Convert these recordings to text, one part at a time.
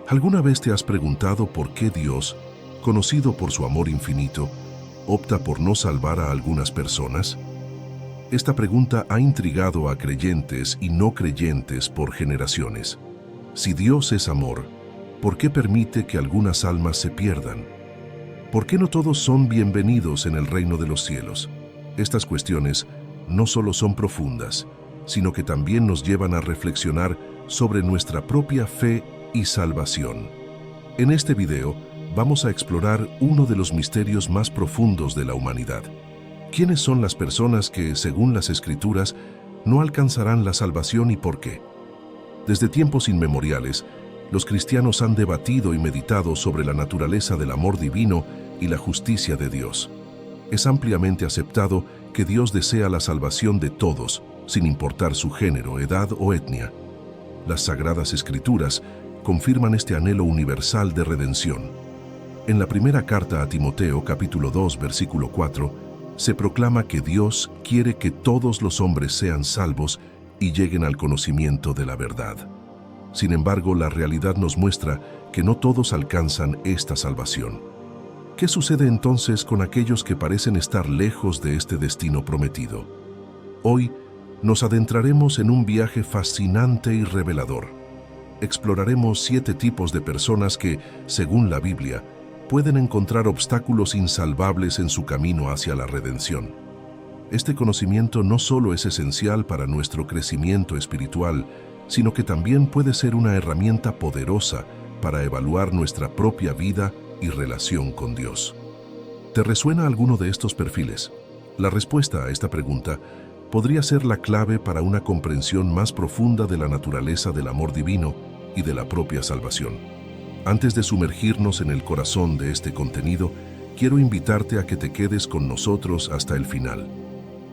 ¿Alguna vez te has preguntado por qué Dios, conocido por su amor infinito, opta por no salvar a algunas personas? Esta pregunta ha intrigado a creyentes y no creyentes por generaciones. Si Dios es amor, ¿por qué permite que algunas almas se pierdan? ¿Por qué no todos son bienvenidos en el reino de los cielos? Estas cuestiones no solo son profundas, sino que también nos llevan a reflexionar sobre nuestra propia fe y salvación. En este video vamos a explorar uno de los misterios más profundos de la humanidad. ¿Quiénes son las personas que, según las Escrituras, no alcanzarán la salvación y por qué? Desde tiempos inmemoriales, los cristianos han debatido y meditado sobre la naturaleza del amor divino y la justicia de Dios. Es ampliamente aceptado que Dios desea la salvación de todos, sin importar su género, edad o etnia. Las Sagradas Escrituras confirman este anhelo universal de redención. En la primera carta a Timoteo, capítulo 2, versículo 4, se proclama que Dios quiere que todos los hombres sean salvos y lleguen al conocimiento de la verdad. Sin embargo, la realidad nos muestra que no todos alcanzan esta salvación. ¿Qué sucede entonces con aquellos que parecen estar lejos de este destino prometido? Hoy nos adentraremos en un viaje fascinante y revelador. Exploraremos 7 tipos de personas que, según la Biblia, pueden encontrar obstáculos insalvables en su camino hacia la redención. Este conocimiento no solo es esencial para nuestro crecimiento espiritual, sino que también puede ser una herramienta poderosa para evaluar nuestra propia vida y relación con Dios. ¿Te resuena alguno de estos perfiles? La respuesta a esta pregunta podría ser la clave para una comprensión más profunda de la naturaleza del amor divino y de la propia salvación. Antes de sumergirnos en el corazón de este contenido, quiero invitarte a que te quedes con nosotros hasta el final.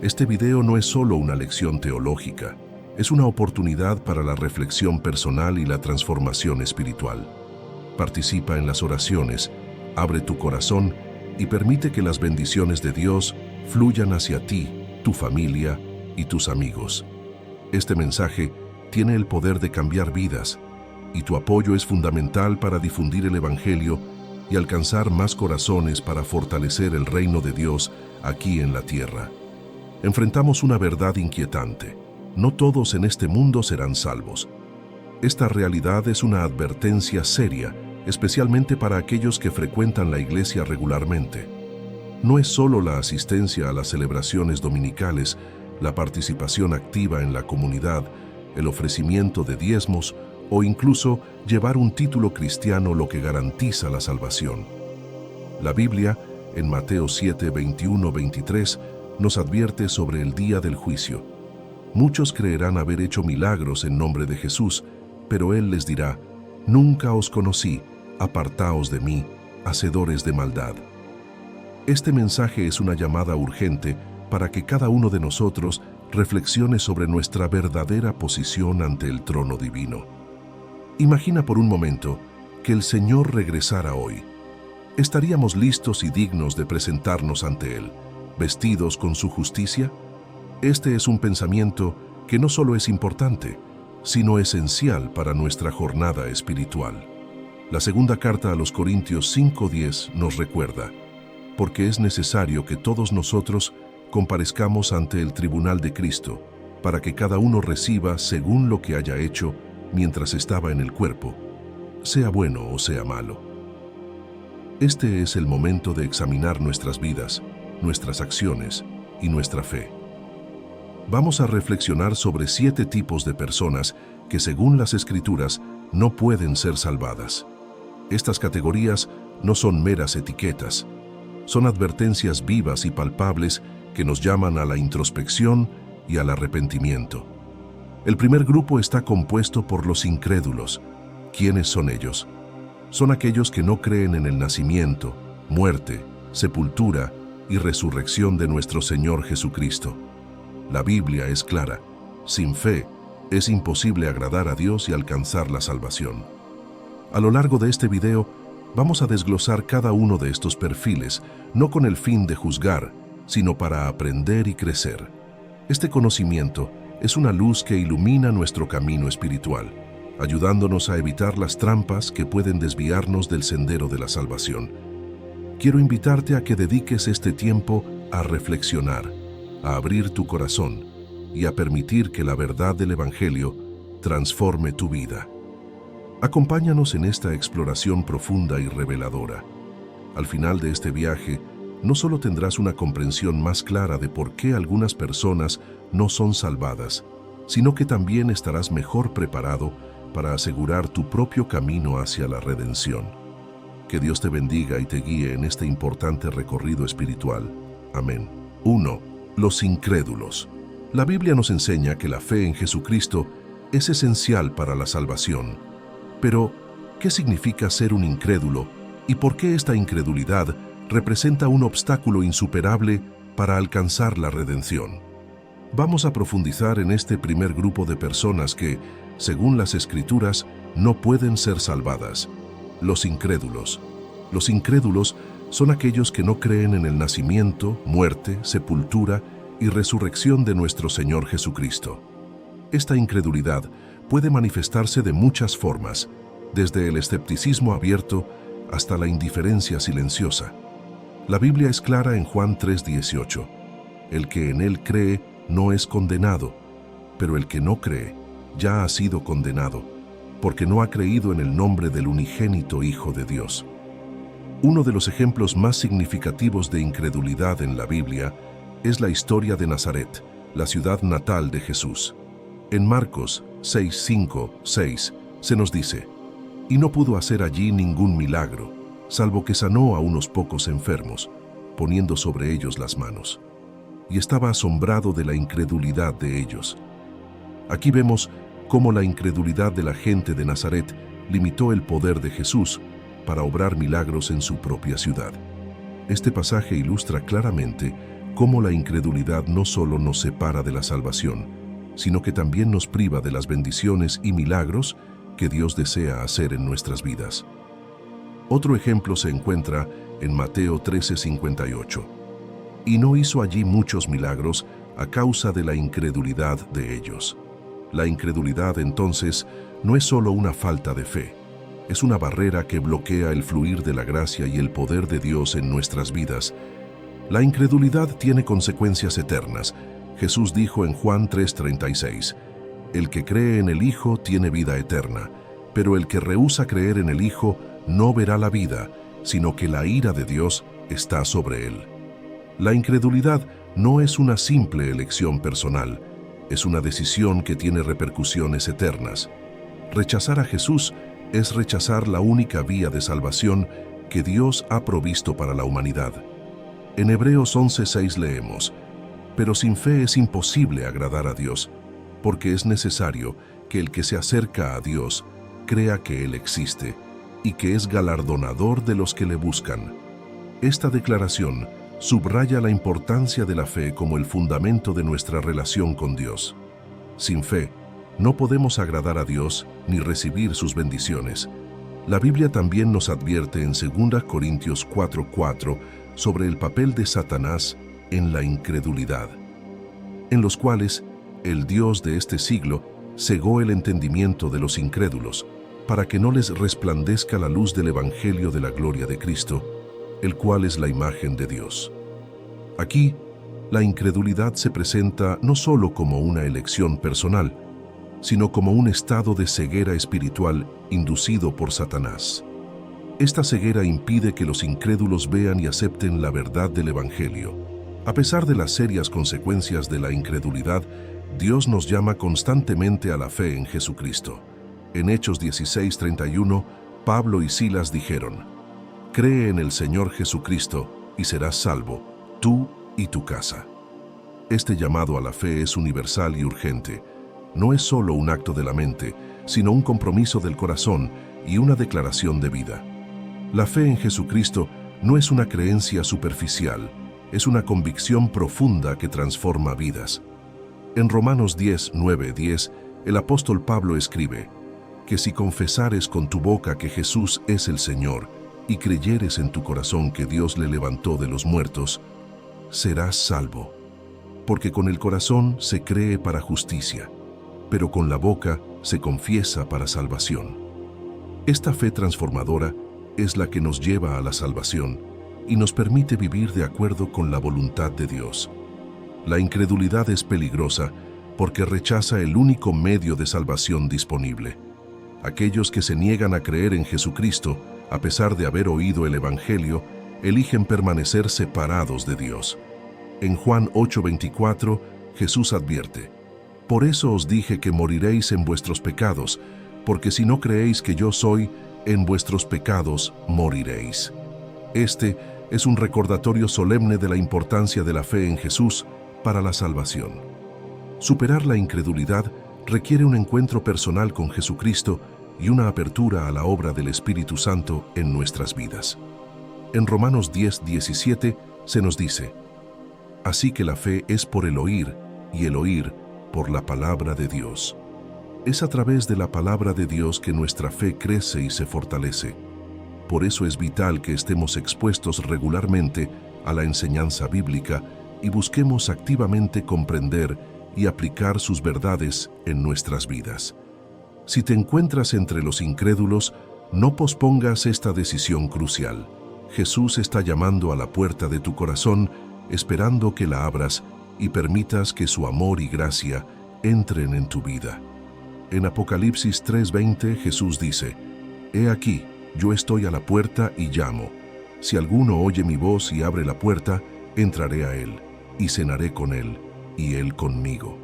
Este video no es solo una lección teológica, es una oportunidad para la reflexión personal y la transformación espiritual. Participa en las oraciones, abre tu corazón y permite que las bendiciones de Dios fluyan hacia ti, tu familia y tus amigos. Este mensaje tiene el poder de cambiar vidas, y tu apoyo es fundamental para difundir el Evangelio y alcanzar más corazones para fortalecer el reino de Dios aquí en la tierra. Enfrentamos una verdad inquietante. No todos en este mundo serán salvos. Esta realidad es una advertencia seria, especialmente para aquellos que frecuentan la iglesia regularmente. No es solo la asistencia a las celebraciones dominicales, la participación activa en la comunidad, el ofrecimiento de diezmos o incluso llevar un título cristiano lo que garantiza la salvación. La Biblia, en Mateo 7, 21-23, nos advierte sobre el día del juicio. Muchos creerán haber hecho milagros en nombre de Jesús, pero Él les dirá: «Nunca os conocí, apartaos de mí, hacedores de maldad». Este mensaje es una llamada urgente para que cada uno de nosotros reflexione sobre nuestra verdadera posición ante el trono divino. Imagina por un momento que el Señor regresara hoy. ¿Estaríamos listos y dignos de presentarnos ante Él, vestidos con su justicia? Este es un pensamiento que no solo es importante, sino esencial para nuestra jornada espiritual. La segunda carta a los Corintios 5:10 nos recuerda: porque es necesario que todos nosotros comparezcamos ante el tribunal de Cristo, para que cada uno reciba según lo que haya hecho mientras estaba en el cuerpo, sea bueno o sea malo. Este es el momento de examinar nuestras vidas, nuestras acciones y nuestra fe. Vamos a reflexionar sobre 7 tipos de personas que, según las Escrituras, no pueden ser salvadas. Estas categorías no son meras etiquetas, son advertencias vivas y palpables que nos llaman a la introspección y al arrepentimiento. El primer grupo está compuesto por los incrédulos. ¿Quiénes son ellos? Son aquellos que no creen en el nacimiento, muerte, sepultura y resurrección de nuestro Señor Jesucristo. La Biblia es clara: sin fe es imposible agradar a Dios y alcanzar la salvación. A lo largo de este video vamos a desglosar cada uno de estos perfiles, no con el fin de juzgar, sino para aprender y crecer. Este conocimiento es una luz que ilumina nuestro camino espiritual. ayudándonos a evitar las trampas que pueden desviarnos del sendero de la salvación. Quiero invitarte a que dediques este tiempo a reflexionar, a abrir tu corazón y a permitir que la verdad del Evangelio transforme tu vida. Acompáñanos en esta exploración profunda y reveladora. Al final de este viaje, no solo tendrás una comprensión más clara de por qué algunas personas no son salvadas, sino que también estarás mejor preparado para asegurar tu propio camino hacia la redención. Que Dios te bendiga y te guíe en este importante recorrido espiritual. Amén. 1. Los incrédulos. La Biblia nos enseña que la fe en Jesucristo es esencial para la salvación. Pero, ¿qué significa ser un incrédulo y por qué esta incredulidad representa un obstáculo insuperable para alcanzar la redención? Vamos a profundizar en este primer grupo de personas que, según las Escrituras, no pueden ser salvadas: los incrédulos. Los incrédulos son aquellos que no creen en el nacimiento, muerte, sepultura y resurrección de nuestro Señor Jesucristo. Esta incredulidad puede manifestarse de muchas formas, desde el escepticismo abierto hasta la indiferencia silenciosa. La Biblia es clara en Juan 3:18. El que en Él cree no es condenado, pero el que no cree ya ha sido condenado, porque no ha creído en el nombre del unigénito Hijo de Dios. Uno de los ejemplos más significativos de incredulidad en la Biblia es la historia de Nazaret, la ciudad natal de Jesús. En Marcos 6:5-6 se nos dice: «Y no pudo hacer allí ningún milagro, salvo que sanó a unos pocos enfermos, poniendo sobre ellos las manos. Y estaba asombrado de la incredulidad de ellos». Aquí vemos cómo la incredulidad de la gente de Nazaret limitó el poder de Jesús para obrar milagros en su propia ciudad. Este pasaje ilustra claramente cómo la incredulidad no solo nos separa de la salvación, sino que también nos priva de las bendiciones y milagros que Dios desea hacer en nuestras vidas. Otro ejemplo se encuentra en Mateo 13:58. «Y no hizo allí muchos milagros a causa de la incredulidad de ellos». La incredulidad, entonces, no es solo una falta de fe, es una barrera que bloquea el fluir de la gracia y el poder de Dios en nuestras vidas. La incredulidad tiene consecuencias eternas. Jesús dijo en Juan 3:36, «El que cree en el Hijo tiene vida eterna, pero el que rehúsa creer en el Hijo no verá la vida, sino que la ira de Dios está sobre él». La incredulidad no es una simple elección personal, es una decisión que tiene repercusiones eternas. Rechazar a Jesús es rechazar la única vía de salvación que Dios ha provisto para la humanidad. En Hebreos 11:6 leemos: «Pero sin fe es imposible agradar a Dios, porque es necesario que el que se acerca a Dios crea que Él existe y que es galardonador de los que le buscan». Esta declaración subraya la importancia de la fe como el fundamento de nuestra relación con Dios. Sin fe, no podemos agradar a Dios ni recibir sus bendiciones. La Biblia también nos advierte en 2 Corintios 4:4 sobre el papel de Satanás en la incredulidad, en los cuales el Dios de este siglo cegó el entendimiento de los incrédulos, para que no les resplandezca la luz del Evangelio de la gloria de Cristo, el cual es la imagen de Dios. Aquí, la incredulidad se presenta no solo como una elección personal, sino como un estado de ceguera espiritual inducido por Satanás. Esta ceguera impide que los incrédulos vean y acepten la verdad del Evangelio. A pesar de las serias consecuencias de la incredulidad, Dios nos llama constantemente a la fe en Jesucristo. En Hechos 16:31, Pablo y Silas dijeron: «Cree en el Señor Jesucristo y serás salvo, tú y tu casa». Este llamado a la fe es universal y urgente. No es solo un acto de la mente, sino un compromiso del corazón y una declaración de vida. La fe en Jesucristo no es una creencia superficial, es una convicción profunda que transforma vidas. En Romanos 10:9-10, el apóstol Pablo escribe que si confesares con tu boca que Jesús es el Señor y creyeres en tu corazón que Dios le levantó de los muertos, serás salvo. Porque con el corazón se cree para justicia, pero con la boca se confiesa para salvación. Esta fe transformadora es la que nos lleva a la salvación y nos permite vivir de acuerdo con la voluntad de Dios. La incredulidad es peligrosa porque rechaza el único medio de salvación disponible. Aquellos que se niegan a creer en Jesucristo, a pesar de haber oído el Evangelio, eligen permanecer separados de Dios. En Juan 8:24, Jesús advierte: «Por eso os dije que moriréis en vuestros pecados, porque si no creéis que yo soy, en vuestros pecados moriréis». Este es un recordatorio solemne de la importancia de la fe en Jesús para la salvación. Superar la incredulidad requiere un encuentro personal con Jesucristo y una apertura a la obra del Espíritu Santo en nuestras vidas. En Romanos 10:17 se nos dice: «Así que la fe es por el oír, y el oír por la palabra de Dios». Es a través de la palabra de Dios que nuestra fe crece y se fortalece. Por eso es vital que estemos expuestos regularmente a la enseñanza bíblica y busquemos activamente comprender y aplicar sus verdades en nuestras vidas. Si te encuentras entre los incrédulos, no pospongas esta decisión crucial. Jesús está llamando a la puerta de tu corazón, esperando que la abras y permitas que su amor y gracia entren en tu vida. En Apocalipsis 3:20 Jesús dice: «He aquí, yo estoy a la puerta y llamo. Si alguno oye mi voz y abre la puerta, entraré a él, y cenaré con él, y él conmigo».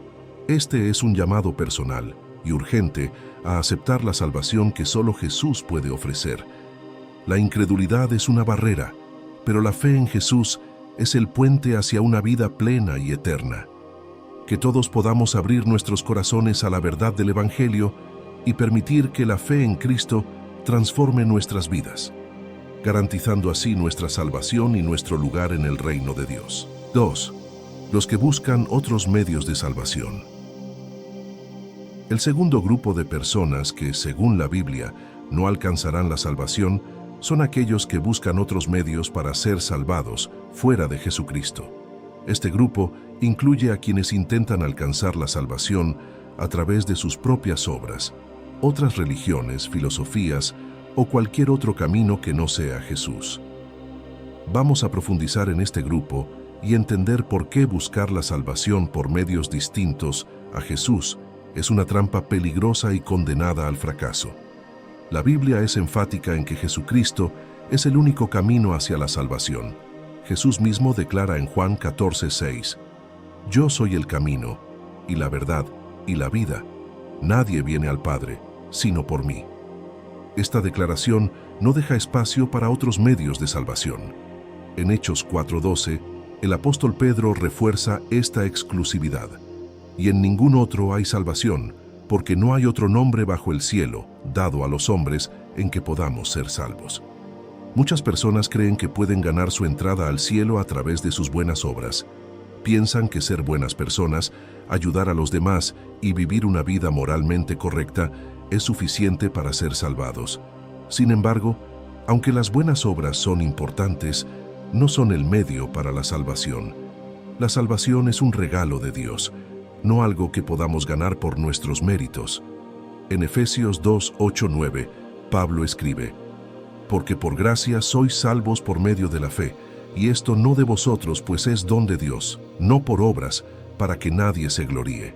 Este es un llamado personal y urgente a aceptar la salvación que solo Jesús puede ofrecer. La incredulidad es una barrera, pero la fe en Jesús es el puente hacia una vida plena y eterna. Que todos podamos abrir nuestros corazones a la verdad del Evangelio y permitir que la fe en Cristo transforme nuestras vidas, garantizando así nuestra salvación y nuestro lugar en el reino de Dios. 2. Los que buscan otros medios de salvación. El segundo grupo de personas que, según la Biblia, no alcanzarán la salvación son aquellos que buscan otros medios para ser salvados fuera de Jesucristo. Este grupo incluye a quienes intentan alcanzar la salvación a través de sus propias obras, otras religiones, filosofías o cualquier otro camino que no sea Jesús. Vamos a profundizar en este grupo y entender por qué buscar la salvación por medios distintos a Jesús es una trampa peligrosa y condenada al fracaso. La Biblia es enfática en que Jesucristo es el único camino hacia la salvación. Jesús mismo declara en Juan 14:6: «Yo soy el camino, y la verdad, y la vida. Nadie viene al Padre, sino por mí». Esta declaración no deja espacio para otros medios de salvación. En Hechos 4:12, el apóstol Pedro refuerza esta exclusividad: «Y en ningún otro hay salvación, porque no hay otro nombre bajo el cielo dado a los hombres en que podamos ser salvos». Muchas personas creen que pueden ganar su entrada al cielo a través de sus buenas obras. Piensan que ser buenas personas, ayudar a los demás y vivir una vida moralmente correcta es suficiente para ser salvados. Sin embargo, aunque las buenas obras son importantes, no son el medio para la salvación. La salvación es un regalo de Dios, no algo que podamos ganar por nuestros méritos. En Efesios 2:8-9, Pablo escribe: «Porque por gracia sois salvos por medio de la fe, y esto no de vosotros, pues es don de Dios, no por obras, para que nadie se gloríe».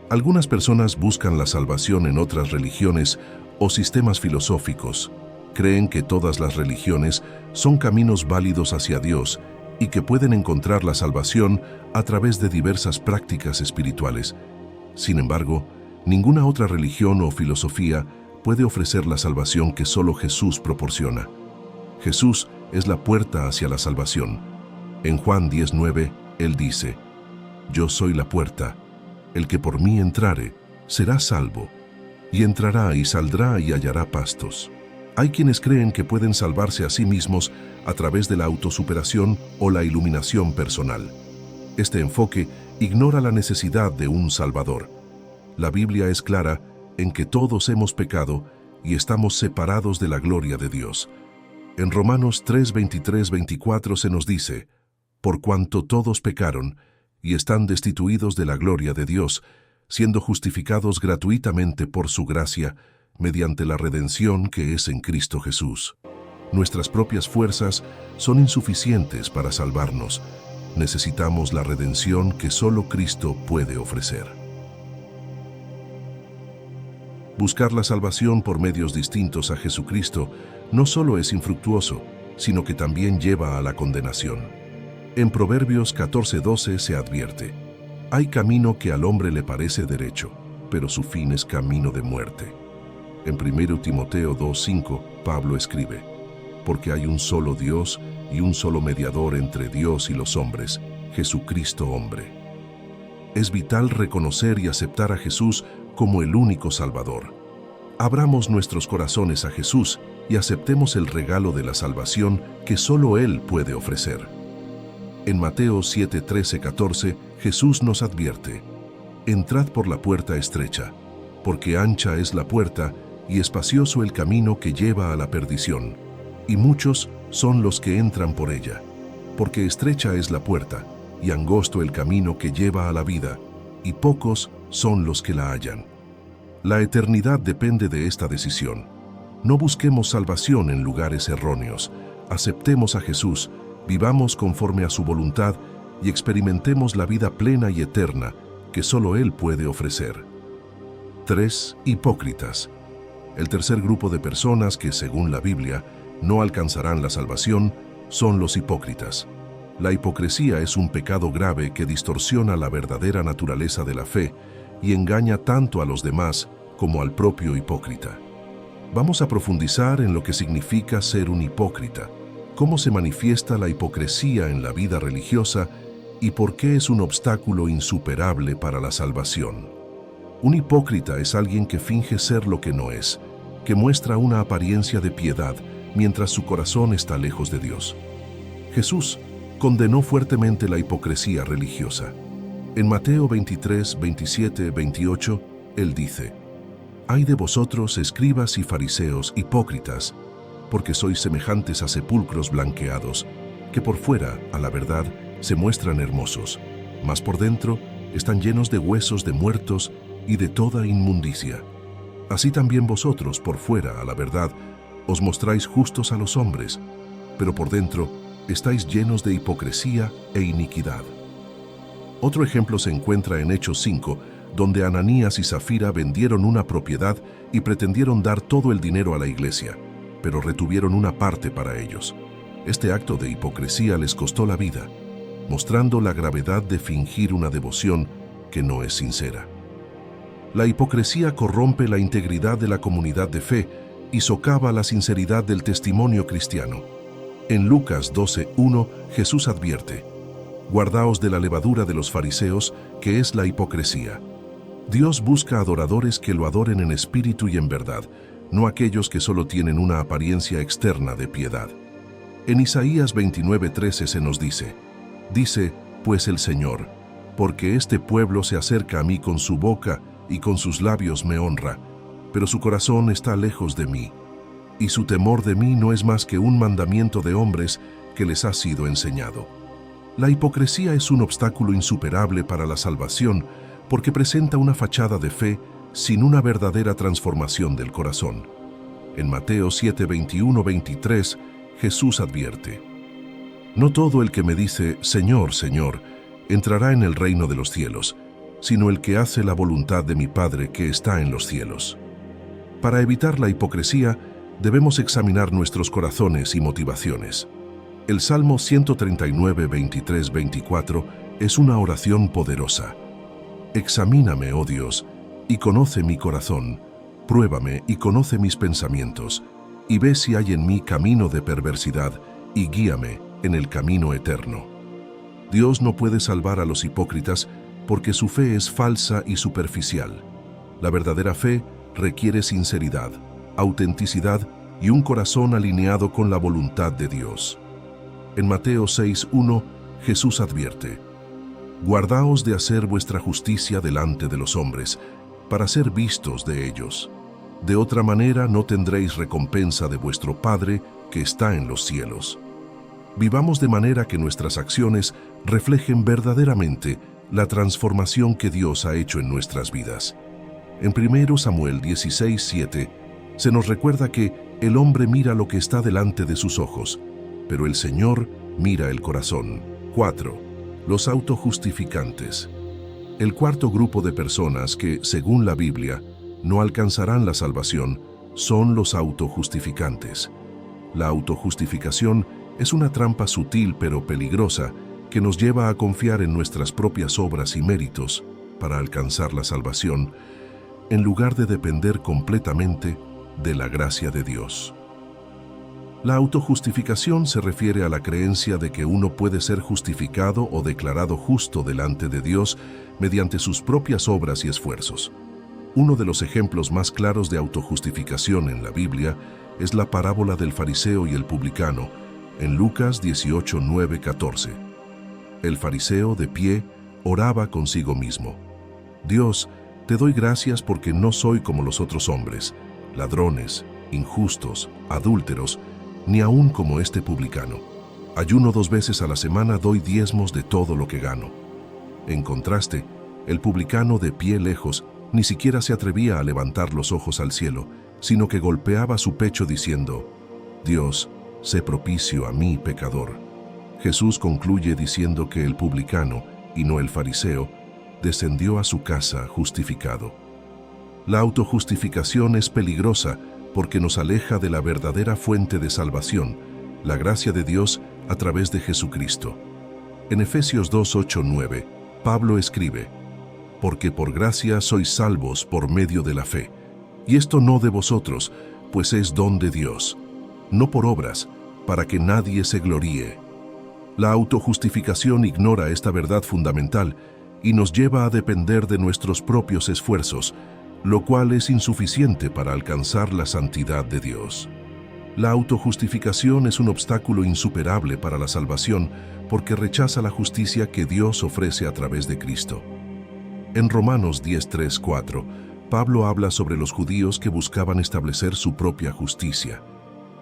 Algunas personas buscan la salvación en otras religiones o sistemas filosóficos. Creen que todas las religiones son caminos válidos hacia Dios y que pueden encontrar la salvación a través de diversas prácticas espirituales. Sin embargo, ninguna otra religión o filosofía puede ofrecer la salvación que solo Jesús proporciona. Jesús es la puerta hacia la salvación. En Juan 10:9, Él dice: «Yo soy la puerta. El que por mí entrare, será salvo, y entrará y saldrá y hallará pastos». Hay quienes creen que pueden salvarse a sí mismos a través de la autosuperación o la iluminación personal. Este enfoque ignora la necesidad de un Salvador. La Biblia es clara en que todos hemos pecado y estamos separados de la gloria de Dios. En Romanos 3:23-24 se nos dice: «Por cuanto todos pecaron y están destituidos de la gloria de Dios, siendo justificados gratuitamente por su gracia, mediante la redención que es en Cristo Jesús. Nuestras propias fuerzas son insuficientes para salvarnos. Necesitamos la redención que solo Cristo puede ofrecer. Buscar la salvación por medios distintos a Jesucristo no solo es infructuoso, sino que también lleva a la condenación. En Proverbios 14:12 se advierte: hay camino que al hombre le parece derecho, pero su fin es camino de muerte. En 1 Timoteo 2:5, Pablo escribe: porque hay un solo Dios y un solo mediador entre Dios y los hombres, Jesucristo hombre. Es vital reconocer y aceptar a Jesús como el único Salvador. Abramos nuestros corazones a Jesús y aceptemos el regalo de la salvación que solo Él puede ofrecer. En Mateo 7:13-14, Jesús nos advierte: entrad por la puerta estrecha, porque ancha es la puerta y espacioso el camino que lleva a la perdición, y muchos son los que entran por ella. Porque estrecha es la puerta y angosto el camino que lleva a la vida, y pocos son los que la hallan. La eternidad depende de esta decisión. No busquemos salvación en lugares erróneos. Aceptemos a Jesús, vivamos conforme a su voluntad y experimentemos la vida plena y eterna que solo Él puede ofrecer. 3. Hipócritas. El tercer grupo de personas que, según la Biblia, no alcanzarán la salvación son los hipócritas. La hipocresía es un pecado grave que distorsiona la verdadera naturaleza de la fe y engaña tanto a los demás como al propio hipócrita. Vamos a profundizar en lo que significa ser un hipócrita, cómo se manifiesta la hipocresía en la vida religiosa y por qué es un obstáculo insuperable para la salvación. Un hipócrita es alguien que finge ser lo que no es, que muestra una apariencia de piedad mientras su corazón está lejos de Dios. Jesús condenó fuertemente la hipocresía religiosa. En Mateo 23, 27, 28, Él dice: «Ay de vosotros, escribas y fariseos, hipócritas, porque sois semejantes a sepulcros blanqueados, que por fuera, a la verdad, se muestran hermosos, mas por dentro están llenos de huesos de muertos y de toda inmundicia. Así también vosotros, por fuera, a la verdad, os mostráis justos a los hombres, pero por dentro estáis llenos de hipocresía e iniquidad». Otro ejemplo se encuentra en Hechos 5, donde Ananías y Zafira vendieron una propiedad y pretendieron dar todo el dinero a la iglesia, pero retuvieron una parte para ellos. Este acto de hipocresía les costó la vida, mostrando la gravedad de fingir una devoción que no es sincera. La hipocresía corrompe la integridad de la comunidad de fe y socava la sinceridad del testimonio cristiano. En Lucas 12:1, Jesús advierte: «Guardaos de la levadura de los fariseos, que es la hipocresía». Dios busca adoradores que lo adoren en espíritu y en verdad, no aquellos que solo tienen una apariencia externa de piedad. En Isaías 29:13 se nos dice: «Dice, pues el Señor, porque este pueblo se acerca a mí con su boca y con sus labios me honra, pero su corazón está lejos de mí, y su temor de mí no es más que un mandamiento de hombres que les ha sido enseñado». La hipocresía es un obstáculo insuperable para la salvación porque presenta una fachada de fe sin una verdadera transformación del corazón. En Mateo 7:21-23, Jesús advierte: «No todo el que me dice, Señor, Señor, entrará en el reino de los cielos, sino el que hace la voluntad de mi Padre que está en los cielos». Para evitar la hipocresía, debemos examinar nuestros corazones y motivaciones. El Salmo 139, 23, 24 es una oración poderosa. «Examíname, oh Dios, y conoce mi corazón, pruébame y conoce mis pensamientos, y ve si hay en mí camino de perversidad, y guíame en el camino eterno». Dios no puede salvar a los hipócritas porque su fe es falsa y superficial. La verdadera fe requiere sinceridad, autenticidad y un corazón alineado con la voluntad de Dios. En Mateo 6:1, Jesús advierte: «Guardaos de hacer vuestra justicia delante de los hombres, para ser vistos de ellos. De otra manera no tendréis recompensa de vuestro Padre que está en los cielos». Vivamos de manera que nuestras acciones reflejen verdaderamente la transformación que Dios ha hecho en nuestras vidas. En 1 Samuel 16:7 se nos recuerda que el hombre mira lo que está delante de sus ojos, pero el Señor mira el corazón. 4. Los autojustificantes. El cuarto grupo de personas que, según la Biblia, no alcanzarán la salvación son los autojustificantes. La autojustificación es una trampa sutil pero peligrosa que nos lleva a confiar en nuestras propias obras y méritos para alcanzar la salvación, en lugar de depender completamente de la gracia de Dios. La autojustificación se refiere a la creencia de que uno puede ser justificado o declarado justo delante de Dios mediante sus propias obras y esfuerzos. Uno de los ejemplos más claros de autojustificación en la Biblia es la parábola del fariseo y el publicano, en Lucas 18:9-14. El fariseo, de pie, oraba consigo mismo: Dios, te doy gracias porque no soy como los otros hombres, ladrones, injustos, adúlteros, ni aún como este publicano. Ayuno 2 veces a la semana, doy diezmos de todo lo que gano. En contraste, el publicano, de pie lejos, ni siquiera se atrevía a levantar los ojos al cielo, sino que golpeaba su pecho diciendo: Dios, sé propicio a mí, pecador. Jesús concluye diciendo que el publicano, y no el fariseo, descendió a su casa justificado. La autojustificación es peligrosa porque nos aleja de la verdadera fuente de salvación, la gracia de Dios a través de Jesucristo. En Efesios 2:8-9, Pablo escribe: Porque por gracia sois salvos por medio de la fe, y esto no de vosotros, pues es don de Dios, no por obras, para que nadie se gloríe. La autojustificación ignora esta verdad fundamental y nos lleva a depender de nuestros propios esfuerzos, lo cual es insuficiente para alcanzar la santidad de Dios. La autojustificación es un obstáculo insuperable para la salvación porque rechaza la justicia que Dios ofrece a través de Cristo. En Romanos 10:3-4, Pablo habla sobre los judíos que buscaban establecer su propia justicia,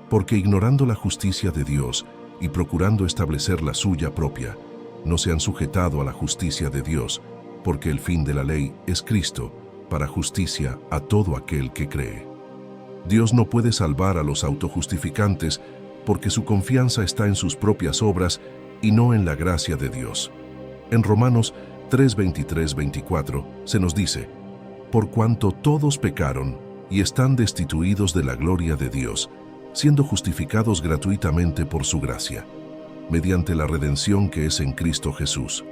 porque ignorando la justicia de Dios y procurando establecer la suya propia, no se han sujetado a la justicia de Dios, porque el fin de la ley es Cristo, para justicia a todo aquel que cree. Dios no puede salvar a los autojustificantes porque su confianza está en sus propias obras y no en la gracia de Dios. En Romanos 3:23-24 se nos dice: Por cuanto todos pecaron y están destituidos de la gloria de Dios, siendo justificados gratuitamente por su gracia, mediante la redención que es en Cristo Jesús.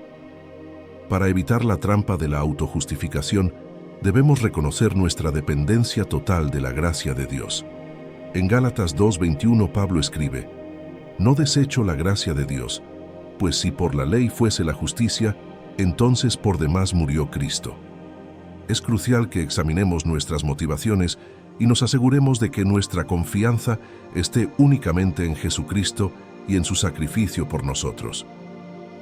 Para evitar la trampa de la autojustificación, debemos reconocer nuestra dependencia total de la gracia de Dios. En Gálatas 2:21 Pablo escribe: No desecho la gracia de Dios, pues si por la ley fuese la justicia, entonces por demás murió Cristo. Es crucial que examinemos nuestras motivaciones y nos aseguremos de que nuestra confianza esté únicamente en Jesucristo y en su sacrificio por nosotros.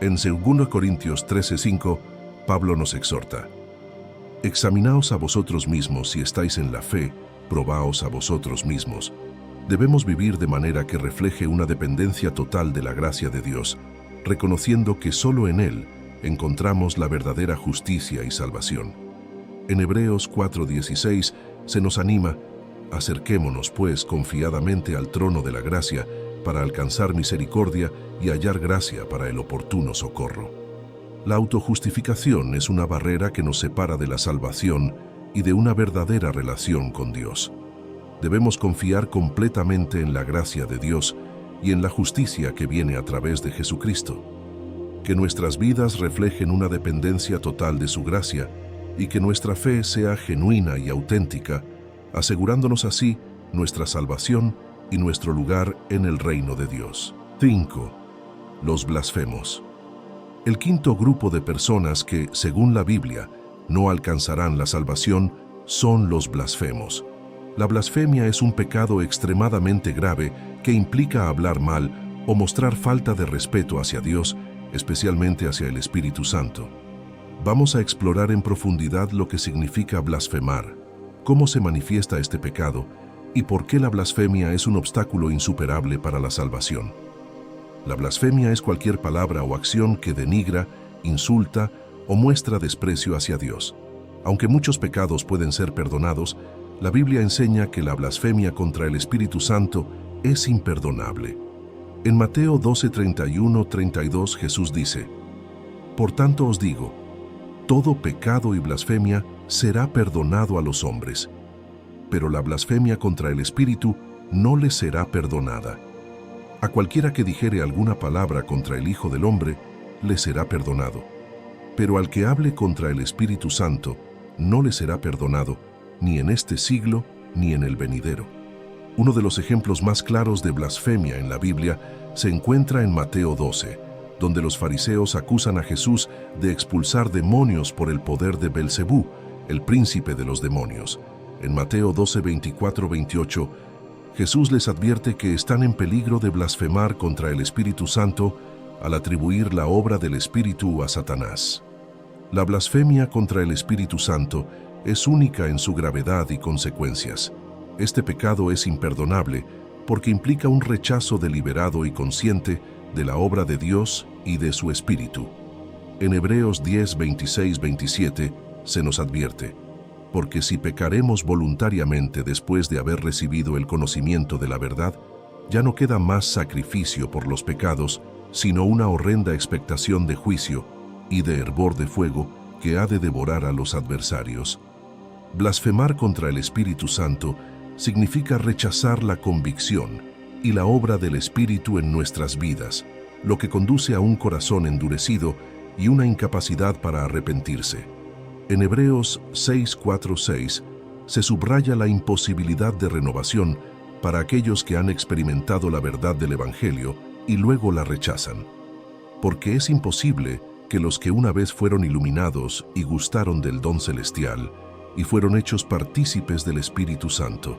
En 2 Corintios 13:5, Pablo nos exhorta: Examinaos a vosotros mismos si estáis en la fe, probaos a vosotros mismos. Debemos vivir de manera que refleje una dependencia total de la gracia de Dios, reconociendo que solo en Él encontramos la verdadera justicia y salvación. En Hebreos 4:16 se nos anima: acerquémonos pues confiadamente al trono de la gracia para alcanzar misericordia y hallar gracia para el oportuno socorro. La autojustificación es una barrera que nos separa de la salvación y de una verdadera relación con Dios. Debemos confiar completamente en la gracia de Dios y en la justicia que viene a través de Jesucristo. Que nuestras vidas reflejen una dependencia total de su gracia y que nuestra fe sea genuina y auténtica, asegurándonos así nuestra salvación y nuestro lugar en el reino de Dios. 5. Los blasfemos. El quinto grupo de personas que, según la Biblia, no alcanzarán la salvación son los blasfemos. La blasfemia es un pecado extremadamente grave que implica hablar mal o mostrar falta de respeto hacia Dios, especialmente hacia el Espíritu Santo. Vamos a explorar en profundidad lo que significa blasfemar, cómo se manifiesta este pecado y por qué la blasfemia es un obstáculo insuperable para la salvación. La blasfemia es cualquier palabra o acción que denigra, insulta o muestra desprecio hacia Dios. Aunque muchos pecados pueden ser perdonados, la Biblia enseña que la blasfemia contra el Espíritu Santo es imperdonable. En Mateo 12:31-32 Jesús dice: Por tanto os digo, todo pecado y blasfemia será perdonado a los hombres, pero la blasfemia contra el Espíritu no les será perdonada. A cualquiera que dijere alguna palabra contra el Hijo del Hombre, le será perdonado. Pero al que hable contra el Espíritu Santo, no le será perdonado, ni en este siglo, ni en el venidero. Uno de los ejemplos más claros de blasfemia en la Biblia se encuentra en Mateo 12, donde los fariseos acusan a Jesús de expulsar demonios por el poder de Belcebú, el príncipe de los demonios. En Mateo 12, 24-28, Jesús les advierte que están en peligro de blasfemar contra el Espíritu Santo al atribuir la obra del Espíritu a Satanás. La blasfemia contra el Espíritu Santo es única en su gravedad y consecuencias. Este pecado es imperdonable porque implica un rechazo deliberado y consciente de la obra de Dios y de su Espíritu. En Hebreos 10, 26-27 se nos advierte: porque si pecaremos voluntariamente después de haber recibido el conocimiento de la verdad, ya no queda más sacrificio por los pecados, sino una horrenda expectación de juicio y de hervor de fuego que ha de devorar a los adversarios. Blasfemar contra el Espíritu Santo significa rechazar la convicción y la obra del Espíritu en nuestras vidas, lo que conduce a un corazón endurecido y una incapacidad para arrepentirse. En Hebreos 6:4-6 se subraya la imposibilidad de renovación para aquellos que han experimentado la verdad del Evangelio y luego la rechazan. Porque es imposible que los que una vez fueron iluminados y gustaron del don celestial y fueron hechos partícipes del Espíritu Santo,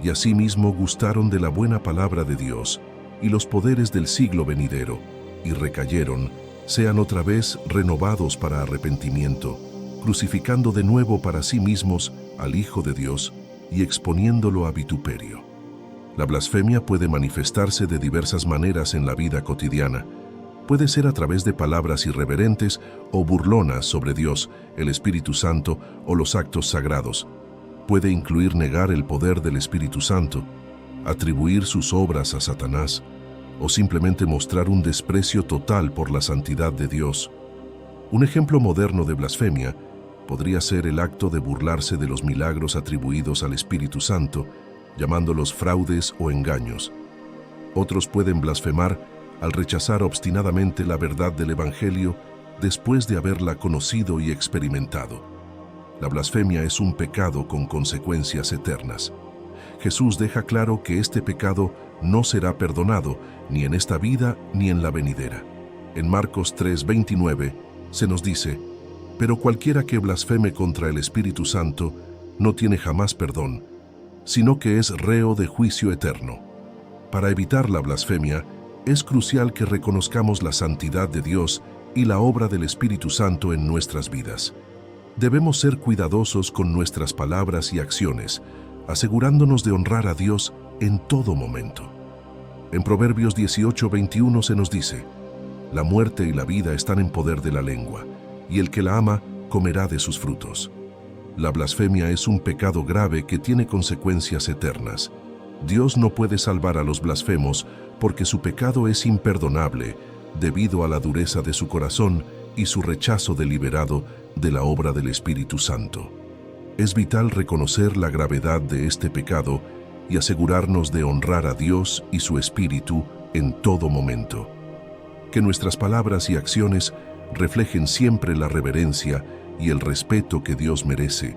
y asimismo gustaron de la buena palabra de Dios y los poderes del siglo venidero, y recayeron, sean otra vez renovados para arrepentimiento, crucificando de nuevo para sí mismos al Hijo de Dios y exponiéndolo a vituperio. La blasfemia puede manifestarse de diversas maneras en la vida cotidiana. Puede ser a través de palabras irreverentes o burlonas sobre Dios, el Espíritu Santo o los actos sagrados. Puede incluir negar el poder del Espíritu Santo, atribuir sus obras a Satanás, o simplemente mostrar un desprecio total por la santidad de Dios. Un ejemplo moderno de blasfemia podría ser el acto de burlarse de los milagros atribuidos al Espíritu Santo, llamándolos fraudes o engaños. Otros pueden blasfemar al rechazar obstinadamente la verdad del Evangelio después de haberla conocido y experimentado. La blasfemia es un pecado con consecuencias eternas. Jesús deja claro que este pecado no será perdonado ni en esta vida ni en la venidera. En Marcos 3:29 se nos dice: pero cualquiera que blasfeme contra el Espíritu Santo no tiene jamás perdón, sino que es reo de juicio eterno. Para evitar la blasfemia, es crucial que reconozcamos la santidad de Dios y la obra del Espíritu Santo en nuestras vidas. Debemos ser cuidadosos con nuestras palabras y acciones, asegurándonos de honrar a Dios en todo momento. En Proverbios 18:21 se nos dice: la muerte y la vida están en poder de la lengua, y el que la ama comerá de sus frutos. La blasfemia es un pecado grave que tiene consecuencias eternas. Dios no puede salvar a los blasfemos porque su pecado es imperdonable debido a la dureza de su corazón y su rechazo deliberado de la obra del Espíritu Santo. Es vital reconocer la gravedad de este pecado y asegurarnos de honrar a Dios y su Espíritu en todo momento. Que nuestras palabras y acciones reflejen siempre la reverencia y el respeto que Dios merece,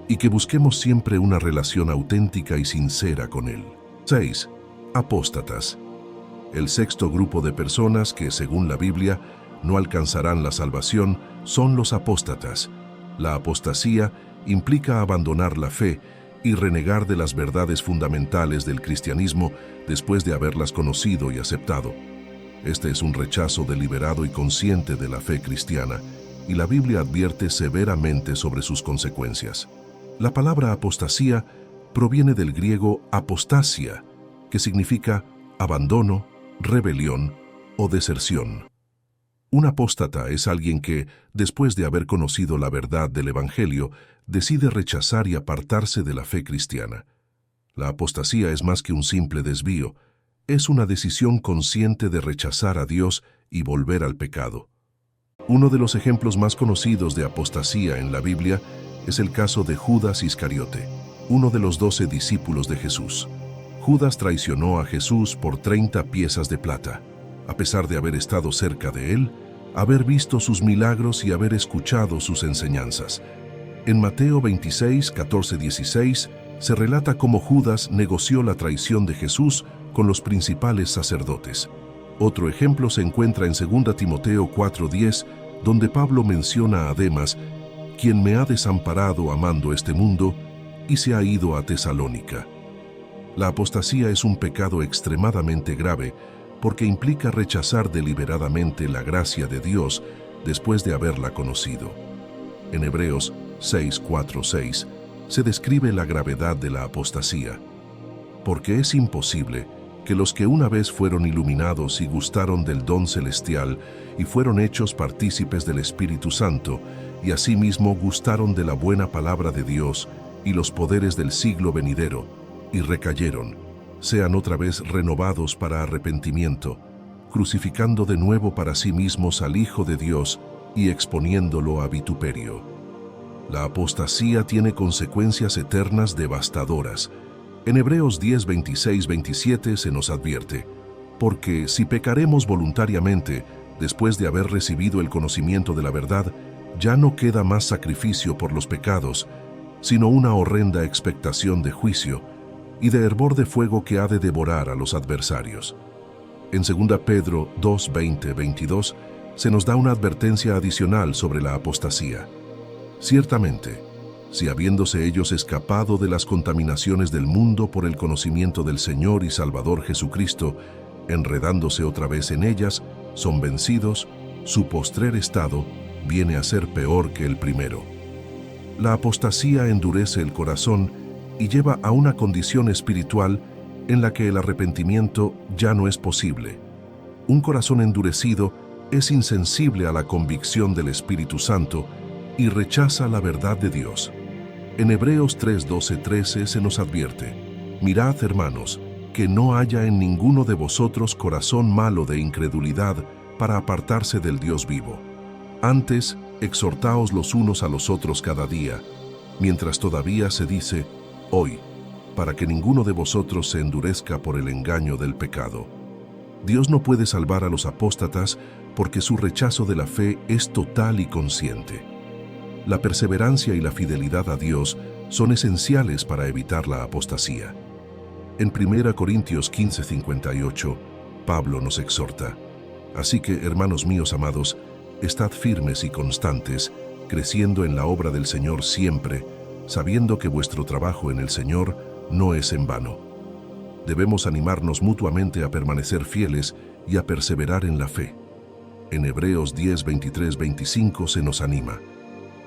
y que busquemos siempre una relación auténtica y sincera con Él. 6. Apóstatas. El sexto grupo de personas que, según la Biblia, no alcanzarán la salvación son los apóstatas. La apostasía implica abandonar la fe y renegar de las verdades fundamentales del cristianismo después de haberlas conocido y aceptado. Este es un rechazo deliberado y consciente de la fe cristiana, y la Biblia advierte severamente sobre sus consecuencias. La palabra apostasía proviene del griego apostasia, que significa abandono, rebelión o deserción. Un apóstata es alguien que, después de haber conocido la verdad del Evangelio, decide rechazar y apartarse de la fe cristiana. La apostasía es más que un simple desvío, es una decisión consciente de rechazar a Dios y volver al pecado. Uno de los ejemplos más conocidos de apostasía en la Biblia es el caso de Judas Iscariote, uno de los 12 discípulos de Jesús. Judas traicionó a Jesús por 30 piezas de plata, a pesar de haber estado cerca de él, haber visto sus milagros y haber escuchado sus enseñanzas. En Mateo 26, 14, 16, se relata cómo Judas negoció la traición de Jesús con los principales sacerdotes. Otro ejemplo se encuentra en 2 Timoteo 4:10, donde Pablo menciona a Demas, quien me ha desamparado amando este mundo, y se ha ido a Tesalónica. La apostasía es un pecado extremadamente grave porque implica rechazar deliberadamente la gracia de Dios después de haberla conocido. En Hebreos 6:4-6 se describe la gravedad de la apostasía, porque es imposible que los que una vez fueron iluminados y gustaron del don celestial y fueron hechos partícipes del Espíritu Santo y asimismo gustaron de la buena palabra de Dios y los poderes del siglo venidero y recayeron, sean otra vez renovados para arrepentimiento, crucificando de nuevo para sí mismos al Hijo de Dios y exponiéndolo a vituperio. La apostasía tiene consecuencias eternas devastadoras. En Hebreos 10, 26, 27 se nos advierte, porque si pecaremos voluntariamente, después de haber recibido el conocimiento de la verdad, ya no queda más sacrificio por los pecados, sino una horrenda expectación de juicio y de hervor de fuego que ha de devorar a los adversarios. En 2 Pedro 2, 20, 22 se nos da una advertencia adicional sobre la apostasía. Ciertamente, si habiéndose ellos escapado de las contaminaciones del mundo por el conocimiento del Señor y Salvador Jesucristo, enredándose otra vez en ellas, son vencidos, su postrer estado viene a ser peor que el primero. La apostasía endurece el corazón y lleva a una condición espiritual en la que el arrepentimiento ya no es posible. Un corazón endurecido es insensible a la convicción del Espíritu Santo y rechaza la verdad de Dios. En Hebreos 3, 12, 13 se nos advierte, mirad, hermanos, que no haya en ninguno de vosotros corazón malo de incredulidad para apartarse del Dios vivo. Antes, exhortaos los unos a los otros cada día, mientras todavía se dice, hoy, para que ninguno de vosotros se endurezca por el engaño del pecado. Dios no puede salvar a los apóstatas porque su rechazo de la fe es total y consciente. La perseverancia y la fidelidad a Dios son esenciales para evitar la apostasía. En 1 Corintios 15:58, Pablo nos exhorta, así que, hermanos míos amados, estad firmes y constantes, creciendo en la obra del Señor siempre, sabiendo que vuestro trabajo en el Señor no es en vano. Debemos animarnos mutuamente a permanecer fieles y a perseverar en la fe. En Hebreos 10, 23, 25 se nos anima.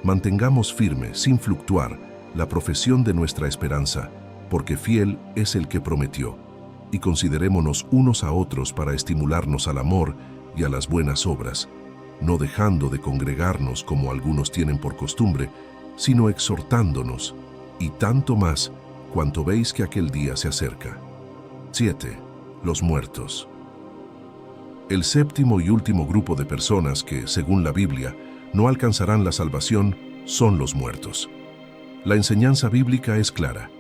Mantengamos firme, sin fluctuar, la profesión de nuestra esperanza, porque fiel es el que prometió, y considerémonos unos a otros para estimularnos al amor y a las buenas obras, no dejando de congregarnos como algunos tienen por costumbre, sino exhortándonos, y tanto más cuanto veis que aquel día se acerca. 7. Los muertos. El séptimo y último grupo de personas que, según la Biblia, no alcanzarán la salvación son los muertos. La enseñanza bíblica es clara.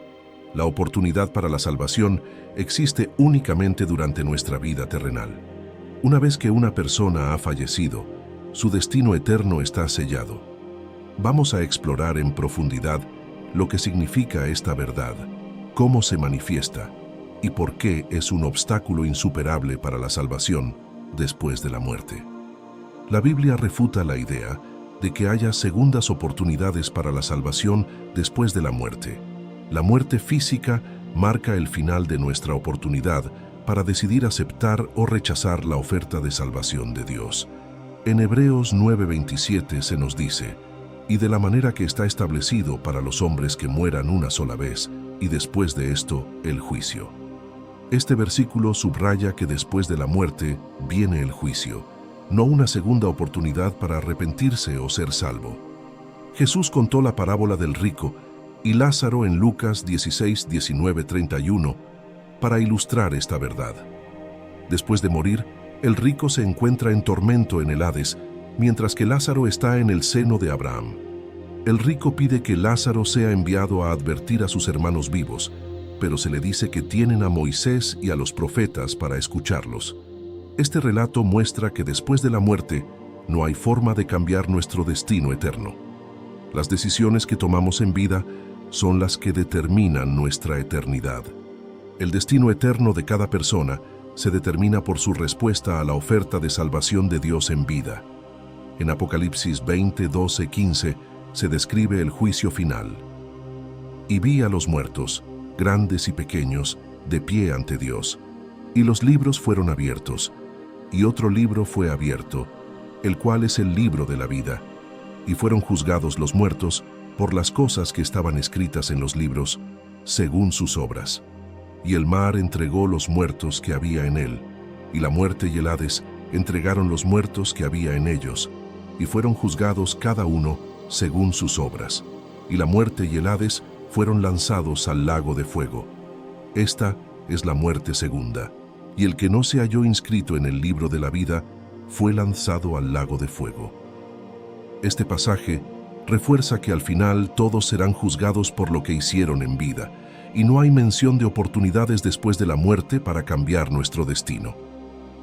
La oportunidad para la salvación existe únicamente durante nuestra vida terrenal. Una vez que una persona ha fallecido, su destino eterno está sellado. Vamos a explorar en profundidad lo que significa esta verdad, cómo se manifiesta y por qué es un obstáculo insuperable para la salvación después de la muerte. La Biblia refuta la idea de que haya segundas oportunidades para la salvación después de la muerte. La muerte física marca el final de nuestra oportunidad para decidir aceptar o rechazar la oferta de salvación de Dios. En Hebreos 9:27 se nos dice, y de la manera que está establecido para los hombres que mueran una sola vez, y después de esto, el juicio. Este versículo subraya que después de la muerte viene el juicio, no una segunda oportunidad para arrepentirse o ser salvo. Jesús contó la parábola del rico y Lázaro en Lucas 16, 19, 31 para ilustrar esta verdad. Después de morir, el rico se encuentra en tormento en el Hades, mientras que Lázaro está en el seno de Abraham. El rico pide que Lázaro sea enviado a advertir a sus hermanos vivos, pero se le dice que tienen a Moisés y a los profetas para escucharlos. Este relato muestra que después de la muerte no hay forma de cambiar nuestro destino eterno. Las decisiones que tomamos en vida son las que determinan nuestra eternidad. El destino eterno de cada persona se determina por su respuesta a la oferta de salvación de Dios en vida. En Apocalipsis 20, 12, 15 se describe el juicio final. Y vi a los muertos, grandes y pequeños, de pie ante Dios, y los libros fueron abiertos, y otro libro fue abierto, el cual es el libro de la vida, y fueron juzgados los muertos por las cosas que estaban escritas en los libros, según sus obras. Y el mar entregó los muertos que había en él, y la muerte y el Hades entregaron los muertos que había en ellos, y fueron juzgados cada uno según sus obras. Y la muerte y el Hades fueron lanzados al lago de fuego. Esta es la muerte segunda, y el que no se halló inscrito en el libro de la vida fue lanzado al lago de fuego. Este pasaje refuerza que al final todos serán juzgados por lo que hicieron en vida, y no hay mención de oportunidades después de la muerte para cambiar nuestro destino.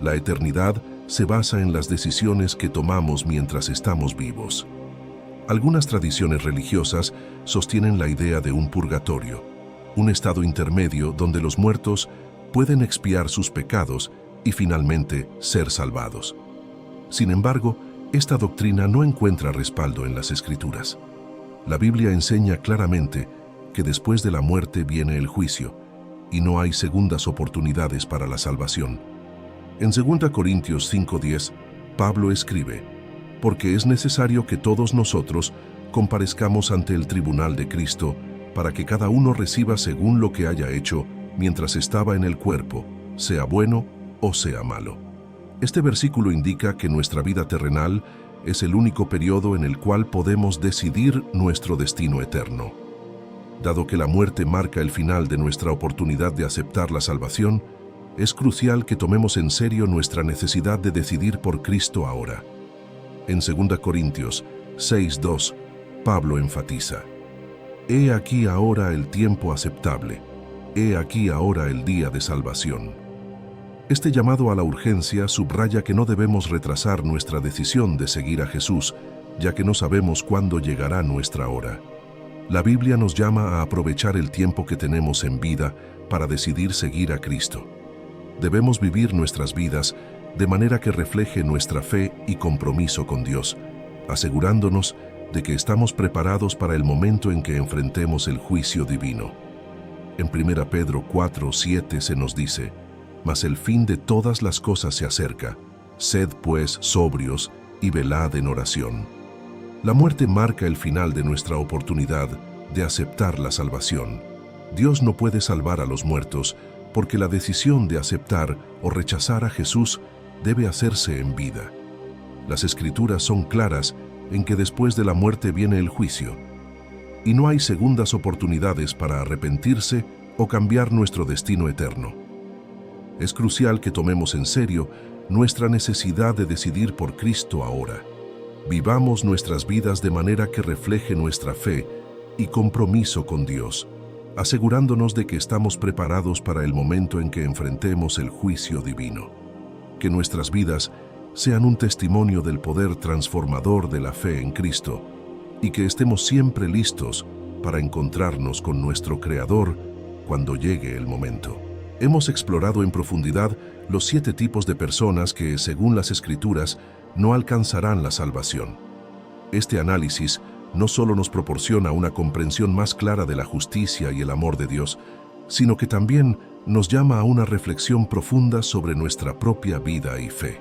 La eternidad se basa en las decisiones que tomamos mientras estamos vivos. Algunas tradiciones religiosas sostienen la idea de un purgatorio, un estado intermedio donde los muertos pueden expiar sus pecados y finalmente ser salvados. Sin embargo, esta doctrina no encuentra respaldo en las Escrituras. La Biblia enseña claramente que después de la muerte viene el juicio, y no hay segundas oportunidades para la salvación. En 2 Corintios 5:10, Pablo escribe: porque es necesario que todos nosotros comparezcamos ante el tribunal de Cristo, para que cada uno reciba según lo que haya hecho mientras estaba en el cuerpo, sea bueno o sea malo. Este versículo indica que nuestra vida terrenal es el único periodo en el cual podemos decidir nuestro destino eterno. Dado que la muerte marca el final de nuestra oportunidad de aceptar la salvación, es crucial que tomemos en serio nuestra necesidad de decidir por Cristo ahora. En 2 Corintios 6:2, Pablo enfatiza: He aquí ahora el tiempo aceptable, he aquí ahora el día de salvación. Este llamado a la urgencia subraya que no debemos retrasar nuestra decisión de seguir a Jesús, ya que no sabemos cuándo llegará nuestra hora. La Biblia nos llama a aprovechar el tiempo que tenemos en vida para decidir seguir a Cristo. Debemos vivir nuestras vidas de manera que refleje nuestra fe y compromiso con Dios, asegurándonos de que estamos preparados para el momento en que enfrentemos el juicio divino. En 1 Pedro 4:7 se nos dice: mas el fin de todas las cosas se acerca, sed pues sobrios y velad en oración. La muerte marca el final de nuestra oportunidad de aceptar la salvación. Dios no puede salvar a los muertos porque la decisión de aceptar o rechazar a Jesús debe hacerse en vida. Las Escrituras son claras en que después de la muerte viene el juicio, y no hay segundas oportunidades para arrepentirse o cambiar nuestro destino eterno. Es crucial que tomemos en serio nuestra necesidad de decidir por Cristo ahora. Vivamos nuestras vidas de manera que refleje nuestra fe y compromiso con Dios, asegurándonos de que estamos preparados para el momento en que enfrentemos el juicio divino. Que nuestras vidas sean un testimonio del poder transformador de la fe en Cristo y que estemos siempre listos para encontrarnos con nuestro Creador cuando llegue el momento. Hemos explorado en profundidad los 7 tipos de personas que, según las Escrituras, no alcanzarán la salvación. Este análisis no solo nos proporciona una comprensión más clara de la justicia y el amor de Dios, sino que también nos llama a una reflexión profunda sobre nuestra propia vida y fe.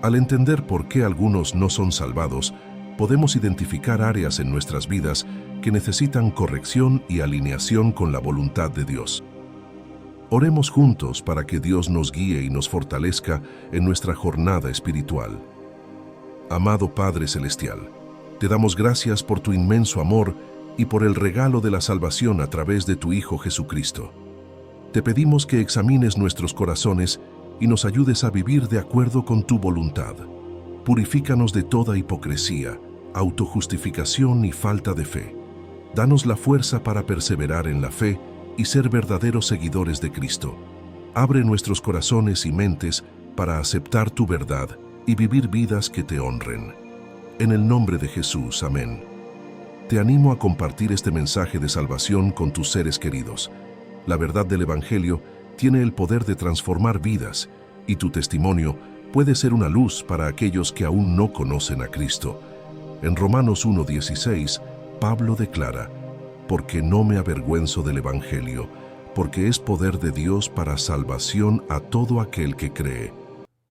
Al entender por qué algunos no son salvados, podemos identificar áreas en nuestras vidas que necesitan corrección y alineación con la voluntad de Dios. Oremos juntos para que Dios nos guíe y nos fortalezca en nuestra jornada espiritual. Amado Padre Celestial, te damos gracias por tu inmenso amor y por el regalo de la salvación a través de tu Hijo Jesucristo. Te pedimos que examines nuestros corazones y nos ayudes a vivir de acuerdo con tu voluntad. Purifícanos de toda hipocresía, autojustificación y falta de fe. Danos la fuerza para perseverar en la fe y ser verdaderos seguidores de Cristo. Abre nuestros corazones y mentes para aceptar tu verdad y vivir vidas que te honren. En el nombre de Jesús, amén. Te animo a compartir este mensaje de salvación con tus seres queridos. La verdad del Evangelio tiene el poder de transformar vidas y tu testimonio puede ser una luz para aquellos que aún no conocen a Cristo. En Romanos 1:16, Pablo declara: porque no me avergüenzo del Evangelio, porque es poder de Dios para salvación a todo aquel que cree,